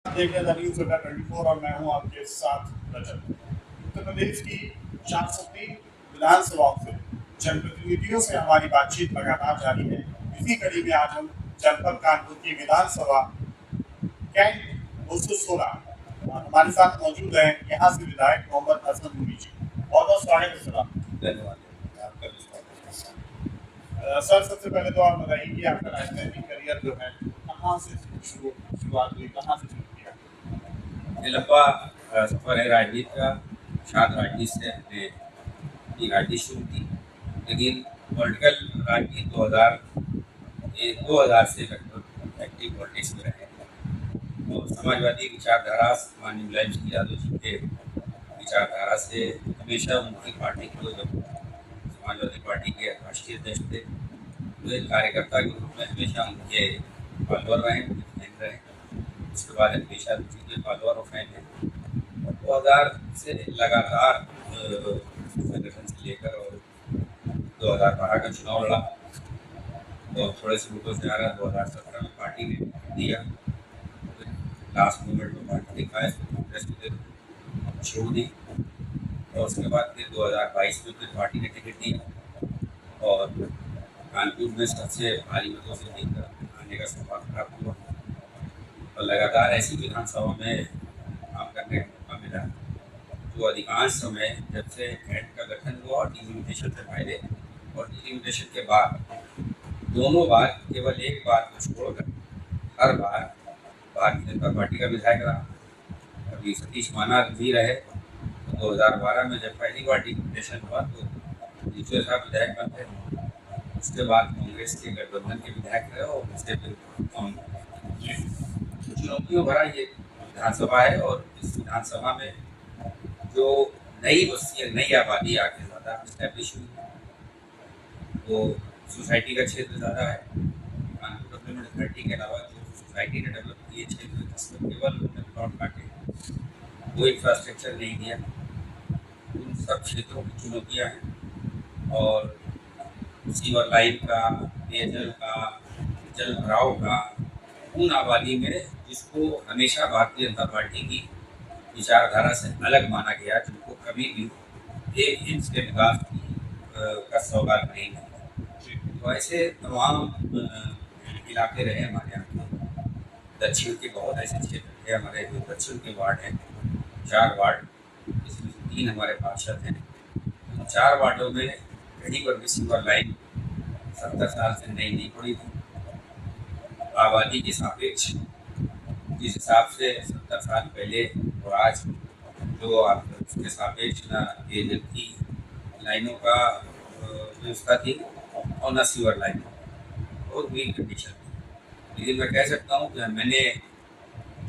देख रहे न्यूज 24 और मैं हूं आपके साथ रजत। उत्तर प्रदेश की 403 विधानसभाओं से जनप्रतिनिधियों से हमारी बातचीत लगातार जारी है। इसी कड़ी में आज हम जनपद कानपुर की विधानसभा कैंट 216 हमारे साथ मौजूद है यहाँ से विधायक मोहम्मद हसन नूरी जी। बहुत बहुत स्वागत है सर। धन्यवाद। सर सबसे पहले तो आप बताइए कि आपका राजनीतिक करियर जो है कहाँ से शुरुआत हुई, कहाँ से शुरू किया? ये लंबा सफर है राजनीति का। छात्र राजनीति से हमने अपनी राजनीति शुरू की, लेकिन पॉलिटिकल राजनीति 2000 से लगभग एक्टिव पॉलिटिक्स में रहे और समाजवादी विचारधारा माननीय मुलायम सिंह यादव जी के विचारधारा से हमेशा उनकी पार्टी को, जब समाजवादी पार्टी के राष्ट्रीय अध्यक्ष थे, वे कार्यकर्ता के रूप में हमेशा उनके फॉलोअर रहे। उसके बाद हमेशा उनके फॉलोअर और फैन हैं। 2000 से लगातार संगठन से लेकर और 2012 का चुनाव लड़ा और थोड़े से वोटों से आ रहा। 2017 में पार्टी ने दिया, लास्ट मोमेंट में पार्टी दिखाया, कांग्रेस ने छोड़ दी और उसके बाद फिर 2022 में फिर पार्टी ने टिकट दिया और कानपुर में सबसे भारी मतों से जीतकर आने का सौभाग्य प्राप्त हुआ और लगातार ऐसी विधानसभा में काम करने का मौका मिला जो अधिकांश समय जब से कैंट का गठन हुआ और डिलिमिटेशन से पहले और डिलिमिटेशन के बाद, दोनों बार केवल एक बार को छोड़कर हर बार भारतीय जनता पार्टी का विधायक रहा। अभी सतीश माना भी रहे तो 2012 में जब पहली बार डिलिमिटेशन हुआ तो दूसरे साहब विधायक बनते। उसके बाद कांग्रेस के गठबंधन के विधायक रहे और उससे फिर चुनौतियों भरा ये विधानसभा है और इस विधानसभा में जो नई बस्ती, नई आबादी आके ज़्यादा इस्टेब्लिश हुई है, वो सोसाइटी का क्षेत्र ज़्यादा है। कानपुर डेवलपमेंट अथॉरिटी के अलावा जो सोसाइटी ने डेवलप किए क्षेत्र, जिसमें केवल उन्होंने प्लॉट काटे, वो इंफ्रास्ट्रक्चर नहीं दिया, उन सब क्षेत्रों की चुनौतियाँ हैं। और सीवर लाइन का, पेयजल का, जल भराव का, उन आबादी में जिसको हमेशा भारतीय जनता पार्टी की विचारधारा से अलग माना गया, जिनको कभी भी एक इंच के विकास का सौगात नहीं मिला। तो ऐसे तमाम इलाके रहे हमारे यहाँ के। दक्षिण के बहुत ऐसे क्षेत्र थे हमारे, जो दक्षिण के वार्ड हैं, 4 वार्ड, इसमें 3 हमारे पार्षद हैं। उन 4 वार्डों में कहीं पर भी सीवर लाइन 70 साल से नहीं पड़ी थी। आबादी के सापेक्ष जिस हिसाब से 70 साल पहले और आज जो उसके सापेक्ष न पेयजल की लाइनों का व्यवस्था थी और न सीवर लाइन और ग्रीन कंडीशन थी। लेकिन मैं कह सकता हूँ कि मैंने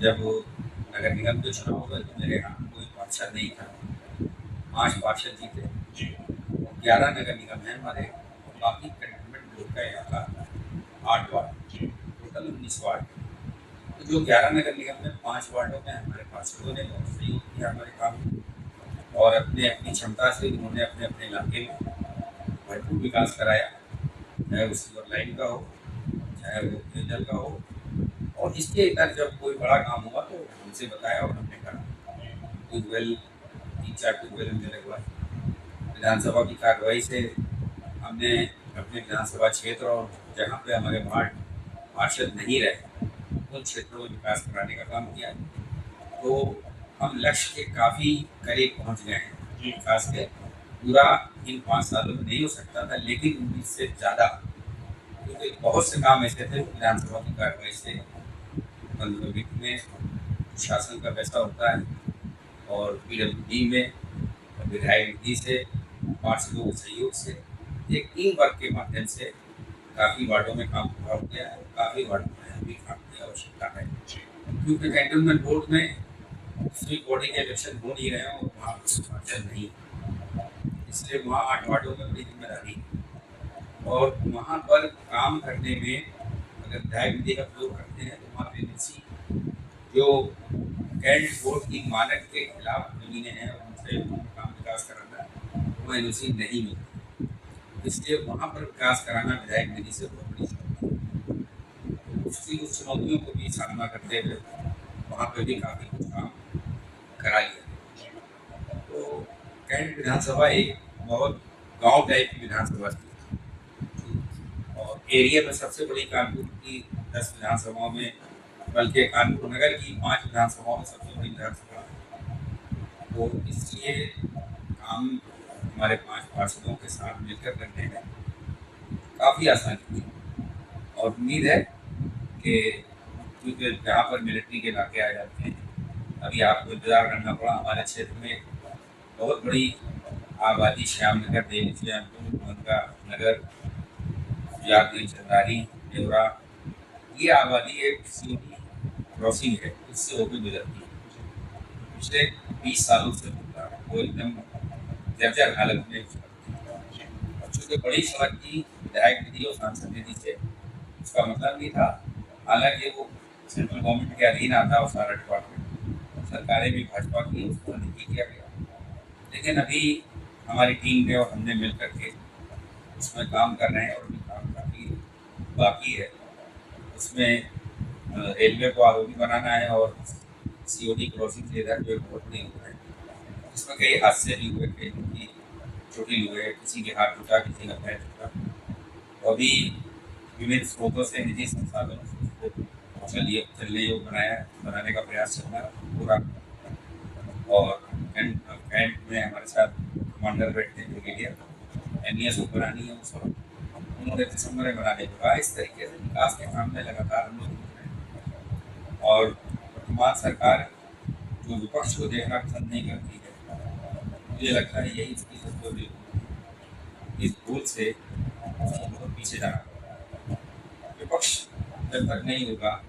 जब नगर निगम के चुनाव हुए तो मेरे यहाँ कोई पार्षद नहीं था, 5 पार्षद जीते। 11 नगर निगम है हमारे, बाकी कंटेनमेंट बोर्ड का इलाका 8 वार्ड, टोटल 19 वार्ड। तो जो 11 नगर निगम में 5 वार्डों में हमारे पार्षदों ने बहुत सहयोग किया हमारे काम और अपने अपनी क्षमता से उन्होंने अपने अपने इलाके में भरपूर विकास कराया, चाहे वो सीवर लाइन का हो, चाहे वो पेयजल का हो। और इसके इधर जब कोई बड़ा काम हुआ तो हमसे बताया और हमने करा। ट्यूबवेल 3-4 ट्यूबवेल हमने लगवाए। विधानसभा की कार्रवाई से हमने अपने विधानसभा क्षेत्र और जहाँ पे हमारे वार्ड पार्षद नहीं रहे उन क्षेत्रों में विकास कराने का काम किया। तो हम लक्ष्य के काफ़ी करीब पहुँच गए हैं विकास के। पूरा इन 5 सालों में नहीं हो सकता था, लेकिन 19 से ज़्यादा, क्योंकि बहुत से काम ऐसे थे विधानसभा की कार्रवाई से बंद में शासन का पैसा होता है और PWD में विधायक निधि से, पार्षदों के सहयोग से, एक टीम वर्क के माध्यम से काफ़ी वार्डों में काम पूरा हो गया है। काफ़ी वार्डों में अभी काम की आवश्यकता है, क्योंकि कैंटोनमेंट बोर्ड में सिविक बॉडी के इलेक्शन हो नहीं रहे हैं और वहाँ पार्षद नहीं, इसलिए वहाँ 8 वार्डों में बड़ी जिम्मेदारी है। और वहाँ पर काम करने में अगर विधायक निधि का प्रयोग करते हैं तो वहाँ पे एजेंसी जो कैंट बोर्ड की मानक के खिलाफ जमीनें हैं उनसे काम विकास कराना, वो एनओसी नहीं मिलती, इसलिए वहाँ पर विकास कराना विधायक निधि से बहुत बड़ी चुनौती है। उसकी उस चुनौतियों को भी सामना करते हुए वहाँ पे भी काफ़ी कुछ काम करा लिया। तो कैंट विधानसभा एक बहुत गांव टाइप की विधानसभा थी, और एरिया में सबसे बड़ी कानपुर की 10 विधानसभाओं में, बल्कि कानपुर नगर की 5 विधानसभाओं में सबसे बड़ी विधानसभा है। तो इसलिए काम हमारे 5 पार्षदों के साथ मिलकर करने में काफ़ी आसानी थी, और उम्मीद है कि क्योंकि जहाँ पर मिलिट्री के इलाके आ जाते हैं, अभी आपको इंतजार करना पड़ा। हमारे क्षेत्र में बहुत बड़ी आबादी श्याम नगर, देवी श्यामपुर, मनका नगर, जागरी, चंदारी, देवरा, ये आबादी एक सीधी क्रॉसिंग है, उससे होकर गुजरती है। पिछले 20 सालों से वो एकदम जर्जर हालत में, चूँकि बड़ी सड़क की विधायक निधि और सांसद निधि से उसका मतलब नहीं था, हालांकि वो सेंट्रल गवर्नमेंट के अधीन आता है, सारा डिपार्टमेंट सरकारें भी भाजपा की, उसको नहीं किया गया। लेकिन अभी हमारी टीम ने और हमने मिल करके उसमें काम कर रहे हैं, और भी काम काफ़ी बाकी है। उसमें रेलवे को आरोग्य बनाना है, और सीओडी क्रॉसिंग से इधर जो बहुत नहीं हुआ है, इसमें कई हादसे भी हुए, कई की चोटी हुए, किसी के हाथ टूटा, किसी का पैर टूटा। अभी विभिन्न स्रोतों से, निजी संसाधनों से चलने योग्य बनाने का प्रयास चल रहा है पूरा। और कैंट में हमारे साथ कमांडर बैठते हैं, ब्रिगेडियर NES उपरानी है, उस उन्होंने दिसंबर में बनाने को कहा। इस तरीके से विकास के काम में लगातार हम लोग, और वर्तमान सरकार जो विपक्ष को देखना पसंद नहीं करती है, मुझे लगता है यही इसकी सबसे बड़ी इस भूल से बहुत पीछे जाना पड़ा। विपक्ष जब तक नहीं होगा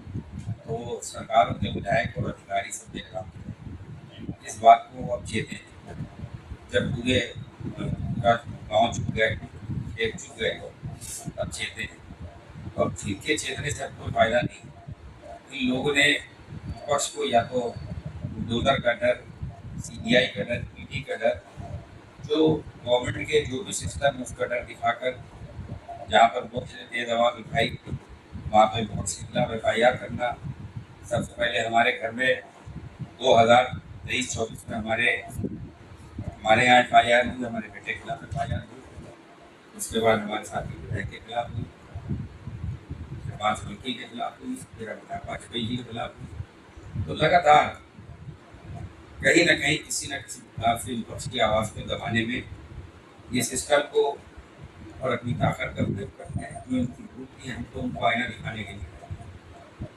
तो सरकार, उनके विधायक और अधिकारी सब देख रहा हूँ, इस बात को अब चेतें। जब पूरे गाँव चुप गए, एक चुप गए, अब चेते हैं। और जिनके चेतने से अब कोई फायदा नहीं। इन लोगों ने विपक्ष को या तो बुलडोजर का डर, CBI का डर, ED का डर, जो गवर्नमेंट के जो भी सिस्टम है उसका डर दिखाकर, जहाँ पर बहुत दे दबाव दिखाई, वहाँ पर बहुत सिलसिला FIR करना। सबसे पहले हमारे घर में 2023-24 में हमारे यहाँ FIR हुई, हमारे बेटे के खिलाफ FIR हुई, उसके बाद हमारे साथी विधायक के खिलाफ हुई, 5 लड़की के खिलाफ हुई, फिर अमिताभ वाजपेयी जी के खिलाफ हुई। तो लगातार कहीं ना कहीं किसी न किसी प्रकार से विपक्ष की आवाज़ को दबाने में ये सिस्टम को और अपनी ताकत का उपयोग करते हैं। जो उनकी भूल थी, हम तो उनको आईना दिखाने के लिए,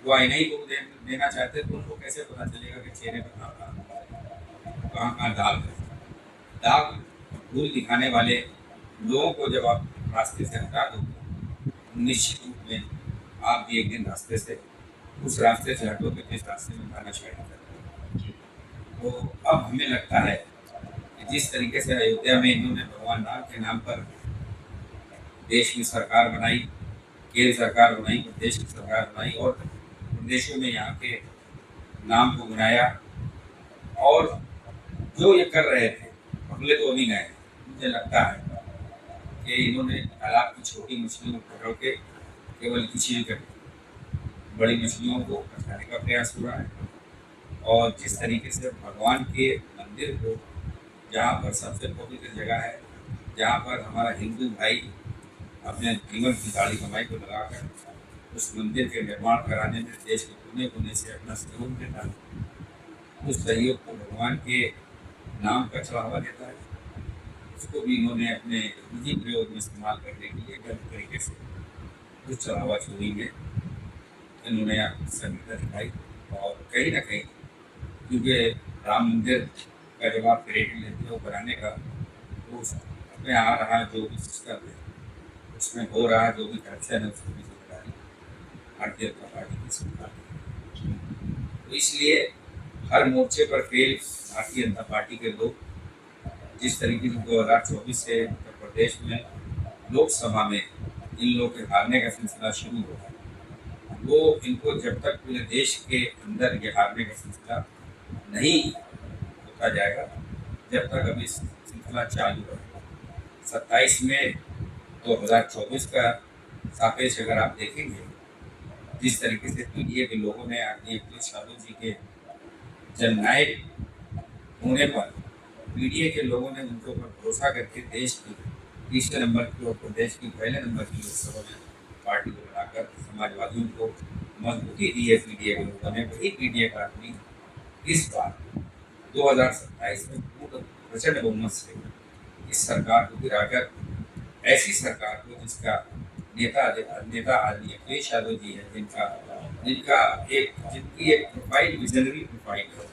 वो आईना ही को देना चाहते, तो उनको कैसे पता चलेगा कि चेहरे पर कहाँ दाग है। दाग भूल दिखाने वाले लोगों को जब आप रास्ते से हटा दो, निश्चित रूप में आप भी एक दिन रास्ते से, उस रास्ते से हटोगे, जिस रास्ते में जाना चाहिए। तो अब हमें लगता है कि जिस तरीके से अयोध्या में इन्होंने भगवान राम के नाम पर देश में सरकार बनाई, केंद्र सरकार बनाई, प्रदेश की सरकार बनाई, और प्रदेशों में यहाँ के नाम को बनाया, और जो ये कर रहे थे पगले तो अभी गए। मुझे लगता है कि इन्होंने तालाब की छोटी मछलियों को पकड़ के केवल किसी कर बड़ी मछलियों को फंसाने का प्रयास हो रहा है। और जिस तरीके से भगवान के मंदिर को, जहाँ पर सबसे पवित्र जगह है, जहाँ पर हमारा हिंदू भाई अपने जीवन की दाढ़ी कमाई को लगाकर उस मंदिर के निर्माण कराने में देश के कोने कोने से अपना सहयोग देता है, उस सहयोग को भगवान के नाम का चढ़ावा देता है, उसको भी इन्होंने अपने निजी प्रयोग में इस्तेमाल करने के लिए गलत तरीके से उस चढ़ावा चोरी में इन्होंने संगीता दिखाई। और कहीं ना कहीं क्योंकि राम मंदिर का जब आप क्रेडिट लेते हो बनाने का, तो उसमें आ रहा जो भी सिस्टम है, उसमें हो रहा जो भी करप्शन है, उसको भी जिम्मेदारी भारतीय जनता पार्टी की सरकार है। तो इसलिए हर मोर्चे पर फेल भारतीय जनता पार्टी के लोग, जिस तरीके से 2024 से उत्तर प्रदेश में लोकसभा में इन लोगों के हारने का सिलसिला शुरू हुआ, वो इनको जब तक पूरे देश के अंदर ये हारने का सिलसिला नहीं होता जाएगा, जब तक अभी सिलसिला चालू है। 27 में 2024 का सापेक्ष अगर आप देखेंगे, जिस तरीके से पीडीए के लोगों ने आगे अखिलेश यादव जी के जननायक होने पर पीडीए के लोगों ने उनके ऊपर भरोसा करके देश की तीसरे नंबर की और प्रदेश की पहले नंबर की लोकसभा में पार्टी को बनाकर समाजवादियों को मजबूती दी है। पीडीए के लोगों ने वही पीडीए का आदमी इस बार 2027 में पूर्ण प्रचंड बहुमत से इस सरकार को गिराकर ऐसी सरकार को जिसका नेता आदमी अखिलेश यादव जी है, जिनकी एक प्रोफाइल विजनरी प्रोफाइल है,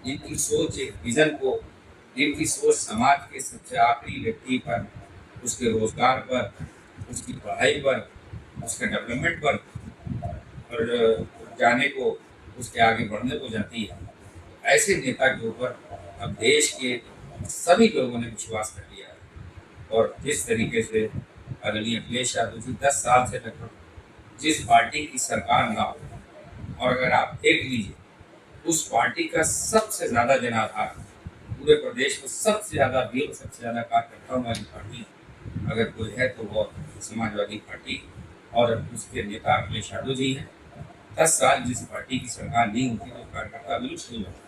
जिनकी सोच एक विजन को, जिनकी सोच समाज के सबसे आखिरी व्यक्ति पर, उसके रोजगार पर, उसकी पढ़ाई पर, उसके डेवलपमेंट पर और जाने को, उसके आगे बढ़ने को जाती है। ऐसे नेता के ऊपर अब देश के सभी लोगों ने विश्वास कर लिया है। और जिस तरीके से आदरणीय अखिलेश यादव जी 10 साल से लगभग जिस पार्टी की सरकार ना हो, और अगर आप देख लीजिए उस पार्टी का सबसे ज्यादा जनाधार, पूरे प्रदेश में सबसे ज्यादा भीड़, सबसे ज्यादा कार्यकर्ताओं वाली पार्टी अगर कोई है तो वो समाजवादी पार्टी और उसके नेता अखिलेश यादव जी हैं। 10 साल जिस पार्टी की सरकार नहीं होती तो कार्यकर्ता विलुप्त नहीं होता,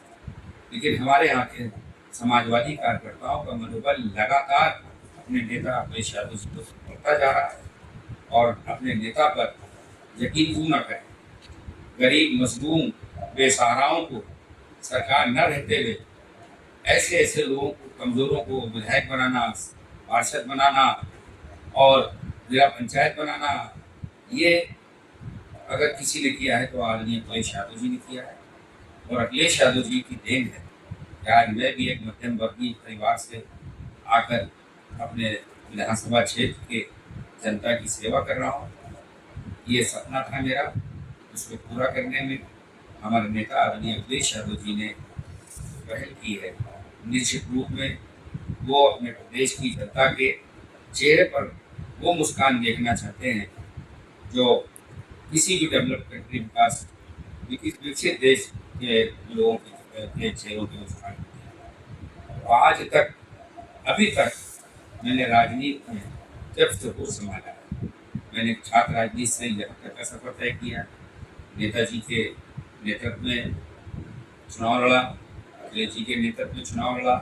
लेकिन हमारे यहाँ के समाजवादी कार्यकर्ताओं का मनोबल लगातार अपने नेता अखिलेश यादव जी को बढ़ता जा रहा है। और अपने नेता पर यकीन क्यों न करें, गरीब मजलूम बेसहाराओं को सरकार न रहते हुए ऐसे ऐसे लोगों को, कमजोरों को विधायक बनाना, पार्षद बनाना और जिला पंचायत बनाना, ये अगर किसी ने किया है तो आदरणीय अखिलेश यादव जी ने किया है। और अखिलेश यादव जी की देन है कि आज मैं भी एक मध्यम वर्गीय परिवार से आकर अपने विधानसभा क्षेत्र के जनता की सेवा कर रहा हूँ। ये सपना था मेरा, उसको पूरा करने में हमारे नेता आदरणीय अखिलेश यादव जी ने पहल की है। निश्चित रूप में वो अपने प्रदेश की जनता के चेहरे पर वो मुस्कान देखना चाहते हैं जो किसी भी डेवलप कंट्री विकास विकसित देश के लोगों के चेहरों की मुस्कान होती है। आज तक, अभी तक मैंने राजनीति में जब से होश संभाला है, मैंने छात्र राजनीति से यहाँ तक का सफर तय किया। नेताजी के नेतृत्व में चुनाव लड़ा, अखिलेश जी के नेतृत्व में चुनाव लड़ा।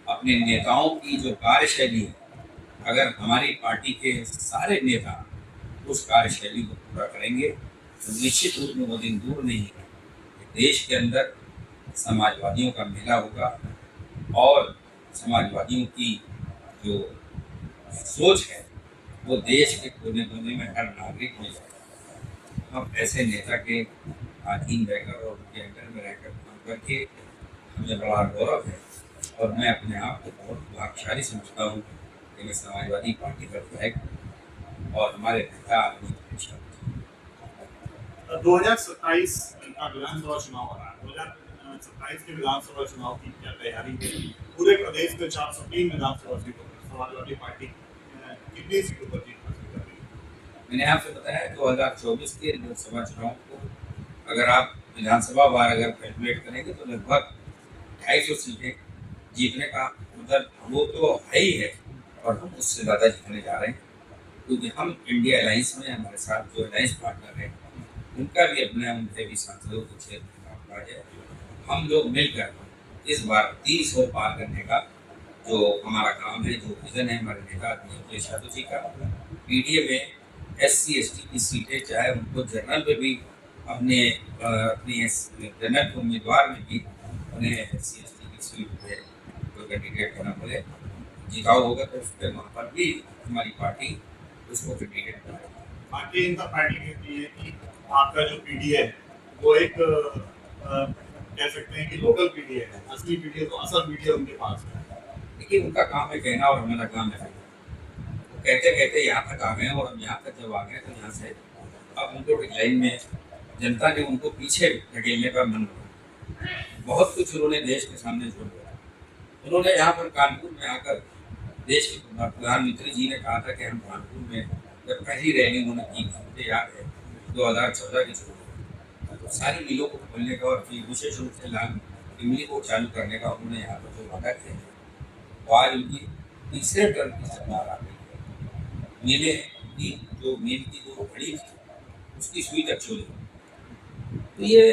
अपने नेताओं की जो कार्यशैली है, अगर हमारी पार्टी के सारे नेता उस कार्यशैली को पूरा करेंगे तो निश्चित रूप में वो दिन दूर नहीं है, देश के अंदर समाजवादियों का मेला होगा और समाजवादियों की जो सोच है वो देश के कोने कोने में हर नागरिक में जाएगा। हम ऐसे नेता के अधीन रहकर और उनके अंडर में रहकर काम करके हमें बड़ा गौरव है और मैं अपने आप को बहुत भाग्यशाली समझता हूँ कि मैं समाजवादी पार्टी का विधायक और हमारे नेता आदमी 2027 का विधानसभा चुनाव हो रहा है। 2027 के विधानसभा चुनाव की क्या तैयारी है? पूरे प्रदेश में 403 विधानसभा सीटों पर समाजवादी पार्टी कितनी सीटों पर जीत हासिल कर रही है? मैंने आपसे बताया 2024 के लोकसभा चुनाव को अगर आप विधानसभा वार अगर कैलकुलेट करेंगे तो लगभग 250 सीटें जीतने का मतलब वो तो है ही है और हम उससे ज़्यादा जीतने जा रहे हैं, क्योंकि हम इंडिया अलायंस में हमारे साथ जो अलायंस पार्टनर है उनका भी अपने उनके भी सांसदों को क्षेत्र है। हम लोग मिलकर इस बार 300 पार करने का जो हमारा काम है, जो विजन है हमारे नेता अखिलेश यादव जी का, पीडीए में SC ST की सीटें, चाहे उनको जनरल में भी अपने जनरल उम्मीदवार में भी उन्हें SC ST की सीट पे कोई कैंडिडेट करना पड़े, जिताव होगा तो उस पर वहाँ पर भी हमारी पार्टी उसको कैंडिडेट बनाएगी। भारतीय जनता पार्टी कहती है कि आपका जो पीडीए है वो एक कह सकते हैं कि लोकल पीडीए है, असली पीडीए तो असल पीडीए उनके पास है। देखिए उनका काम है कहना और हमारा काम है कहते कहते यहाँ तक आ गए और हम यहाँ तक जब आ गए तो यहाँ से अब उनको डिक्लाइन में जनता ने उनको पीछे धकेलने का मन हुआ। बहुत कुछ उन्होंने देश के सामने छोड़ दिया। उन्होंने यहाँ पर कानपुर में आकर देश के प्रधानमंत्री जी ने कहा था कि हम कानपुर में जब पहली रैली उन्होंने की, मुझे याद है 2014 के चुनाव, तो सारी मिलों को खोलने का और विशेष रूप से लाल इमली को चालू करने का उन्होंने यहाँ पर जो वादा किया है, तो आज उनकी तीसरे टर्म की सरकार आ गई है। मेले की जो मेल की जो घड़ी थी उसकी सुई तक छोड़ी, तो ये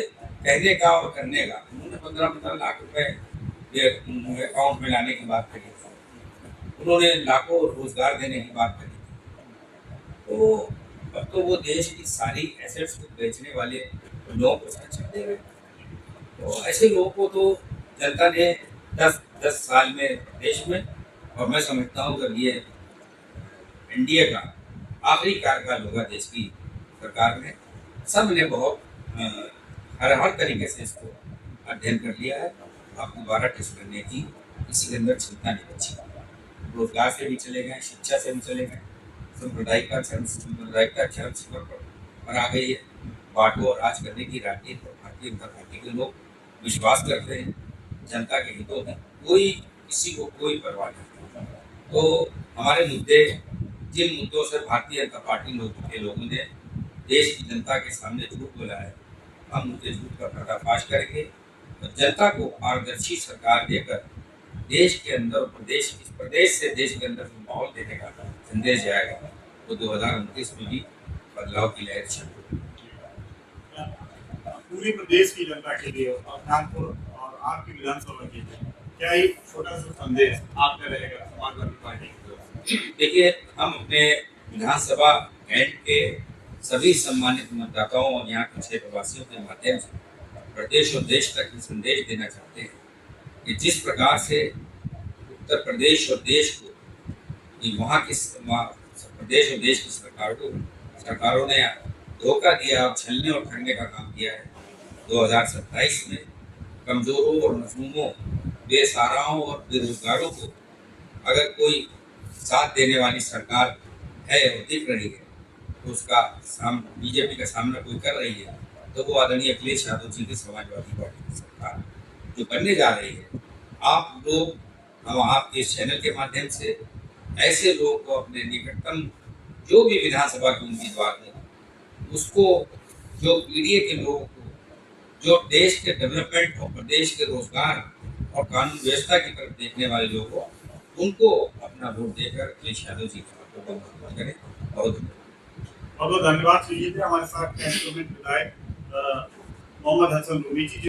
कहने का और करने का। उन्होंने 15-15 लाख रुपए ये अकाउंट में लाने की बात करी, उन्होंने लाखों रोजगार देने की बात करी। तो अब तो वो देश की सारी एसेट्स को बेचने वाले लोगों को संरक्षण दे रहे। तो ऐसे लोगों को तो जनता ने 10 साल में देश में, और मैं समझता हूँ अगर ये एनडीए का आखिरी कार्यकाल होगा देश की सरकार में, सब ने बहुत हर तरीके से इसको अध्ययन कर लिया है। अब दोबारा टेस्ट करने की किसी के अंदर क्षमता नहीं बची। रोजगार से भी चले गए, शिक्षा से भी चले गए, सांप्रदायिकता चरम सीमा पर आ गई है। बांटो और राज करने की राजनीति पर भारतीय जनता पार्टी के लोग विश्वास करते हैं। जनता के हितों में कोई किसी को कोई परवाह नहीं। तो हमारे मुद्दे, जिन मुद्दों से भारतीय जनता पार्टी के लोगों ने देश की जनता के सामने झूठ बोला है, हम उनके झूठ का पर्दाफाश करके और जनता को पारदर्शी सरकार देकर देश के अंदर प्रदेश से देश के अंदर जो माहौल देने का संदेश जाएगा, वो 2029 में भी बदलाव की लहर चलेगी। पूरे प्रदेश की जनता के लिए और कानपुर और आपकी विधानसभा के लिए क्या एक छोटा सा संदेश आपने रहेगा समाजवादी पार्टी की तरफ से? देखिए, हम अपने विधानसभा कैंट के सभी सम्मानित मतदाताओं और यहाँ के क्षेत्रवासियों के माध्यम से प्रदेश और देश तक ये संदेश देना चाहते हैं कि जिस प्रकार से उत्तर प्रदेश और देश को, वहाँ की प्रदेश और देश की सरकारों ने धोखा दिया और छलने और ठगने का काम किया है। 2027 में कमजोरों और मजलूमों, बेसहाराओं और बेरोजगारों को अगर कोई साथ देने वाली सरकार है और दिख रही है, तो उसका बीजेपी का सामना कोई कर रही है, तो वो आदरणीय अखिलेश यादव जी की समाजवादी पार्टी की सरकार जो बनने जा रही है। आप लोग, हम आपके इस चैनल के माध्यम से ऐसे लोगों को अपने निकटतम जो भी विधानसभा के उम्मीदवार हैं, उसको, जो पीडीए के लोगों को, जो देश के डेवलपमेंट और प्रदेश के रोजगार और कानून व्यवस्था की तरफ देखने वाले लोगों को, उनको अपना वोट देकर अखिलेश यादव जी का वोट करें। बहुत धन्यवाद। हमारे साथ कैंटोनमेंट विधायक मोहम्मद हसन रूमी जी।